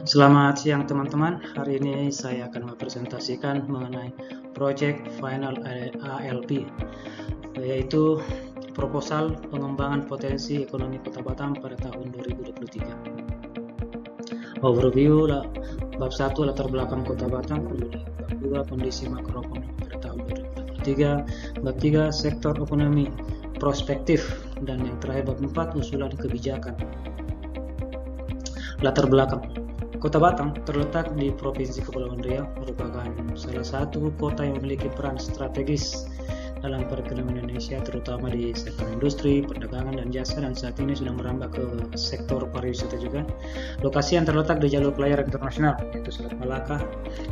Selamat siang teman-teman. Hari ini saya akan mempresentasikan mengenai Project Final ALP, yaitu proposal pengembangan potensi ekonomi Kota Batam pada tahun 2023. Overview bab 1 latar belakang Kota Batam, bab 2 kondisi makroekonomi pada tahun 2023, bab 3 sektor ekonomi prospektif, dan yang terakhir bab 4 usulan kebijakan. Latar belakang. Kota Batam terletak di Provinsi Kepulauan Riau, merupakan salah satu kota yang memiliki peran strategis dalam perekonomian Indonesia, terutama di sektor industri, perdagangan, dan jasa, dan saat ini sudah merambah ke sektor pariwisata juga. Lokasi yang terletak di jalur pelayaran internasional, yaitu Selat Malaka,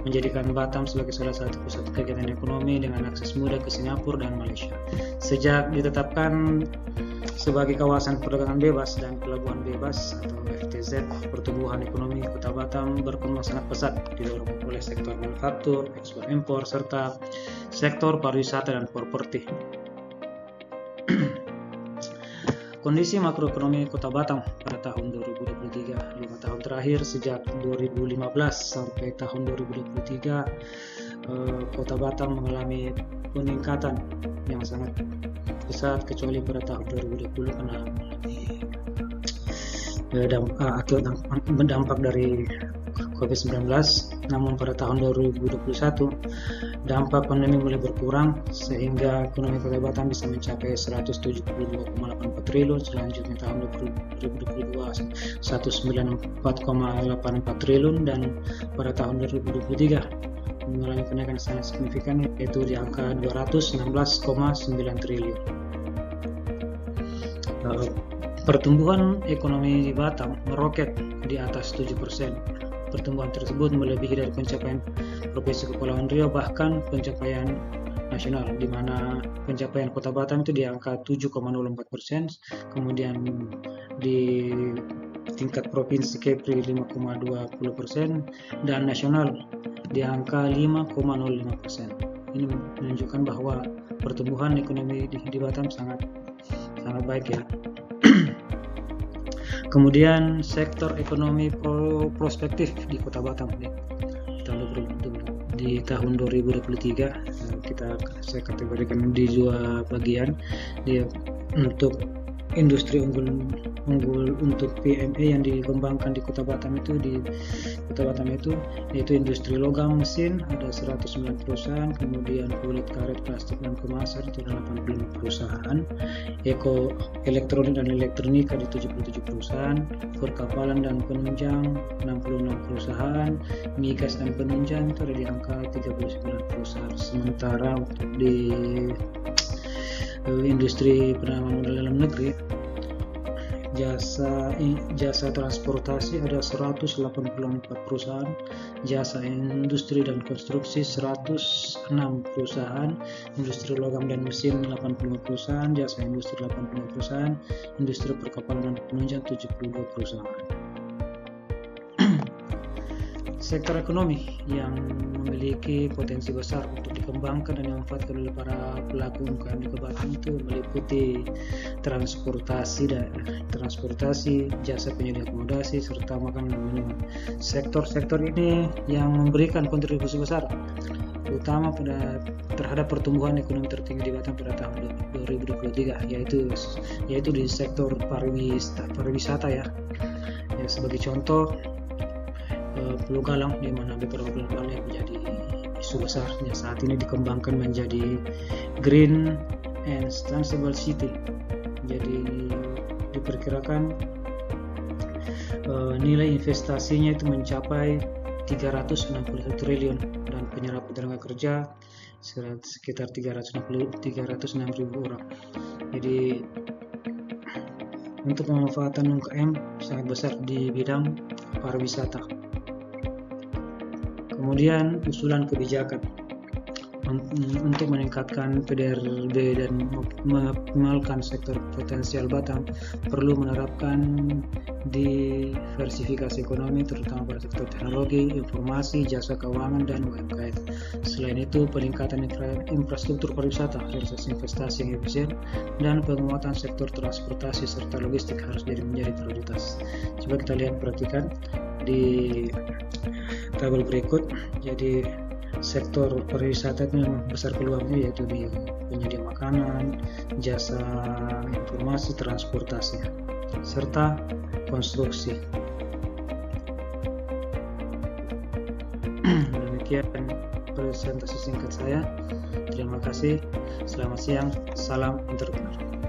menjadikan Batam sebagai salah satu pusat kegiatan ekonomi dengan akses mudah ke Singapura dan Malaysia. Sejak ditetapkan sebagai kawasan perdagangan bebas dan pelabuhan bebas atau FTZ, pertumbuhan ekonomi Kota Batam berkembang sangat pesat, didorong oleh sektor manufaktur, ekspor impor, serta sektor pariwisata dan properti. Kondisi makroekonomi Kota Batam pada tahun 2023, 5 tahun terakhir sejak 2015 sampai tahun 2023, Kota Batam mengalami peningkatan yang sangat pesat, kecuali pada tahun 2020 karena dampak dari COVID-19. Namun pada tahun 2021 dampak pandemi mulai berkurang sehingga ekonomi Kota Batam bisa mencapai 172,84 triliun. Selanjutnya tahun 2022 194,84 triliun, dan pada tahun 2023 mengalami kenaikan sangat signifikan, yaitu di angka 216,9 triliun. Pertumbuhan ekonomi di Batam meroket di atas 7%. Pertumbuhan tersebut melebihi dari pencapaian Provinsi Kepulauan Riau, bahkan pencapaian nasional, di mana pencapaian Kota Batam itu di angka 7,04%, kemudian di tingkat provinsi Kepri 5,20%, dan nasional di angka 5,05%. Ini menunjukkan bahwa pertumbuhan ekonomi di Batam sangat baik ya. Kemudian sektor ekonomi prospektif di Kota Batam di tahun 2023 saya kategorikan di dua bagian. Untuk industri unggul untuk PME yang dikembangkan di Kota Batam itu yaitu industri logam mesin ada 109 perusahaan, kemudian kulit, karet, plastik, dan kemasan itu ada 85 perusahaan, elektronik dan elektronika di 77 perusahaan, perkapalan dan penunjang 66 perusahaan, migas dan penunjang itu ada di angka 39 perusahaan. Sementara untuk di industri penanaman modal dalam negeri, jasa transportasi ada 184 perusahaan, jasa industri dan konstruksi 106 perusahaan, industri logam dan mesin 85 perusahaan, jasa industri 85 perusahaan, industri perkapalan dan penunjang 72 perusahaan. Sektor ekonomi yang memiliki potensi besar untuk dikembangkan dan dimanfaatkan oleh para pelaku UMKM di Kota Batam itu meliputi transportasi, jasa penyedia akomodasi, serta makanan dan minuman. Sektor-sektor ini yang memberikan kontribusi besar utama terhadap pertumbuhan ekonomi tertinggi di Batam pada tahun 2023, yaitu di sektor pariwisata ya. Sebagai contoh, Pulau Galang, di mana beberapa Pulau Galang yang menjadi isu besar saat ini dikembangkan menjadi Green and Sustainable City. Jadi diperkirakan nilai investasinya itu mencapai 361 triliun dan penyerapan tenaga kerja sekitar 306.000 orang. Jadi untuk pemanfaatan UMKM sangat besar di bidang pariwisata. Kemudian usulan kebijakan untuk meningkatkan PDRB dan mengoptimalkan sektor potensial Batam perlu menerapkan diversifikasi ekonomi, terutama pada sektor teknologi, informasi, jasa keuangan, dan UMKM. Selain itu, peningkatan infrastruktur pariwisata, realisasi investasi yang efisien, dan penguatan sektor transportasi serta logistik harus menjadi prioritas. Coba kita perhatikan di tabel berikut. Jadi sektor pariwisata itu memang besar peluangnya, yaitu di penyedia makanan, jasa informasi, transportasi, serta konstruksi. Demikian presentasi singkat saya. Terima kasih. Selamat siang. Salam entrepreneur.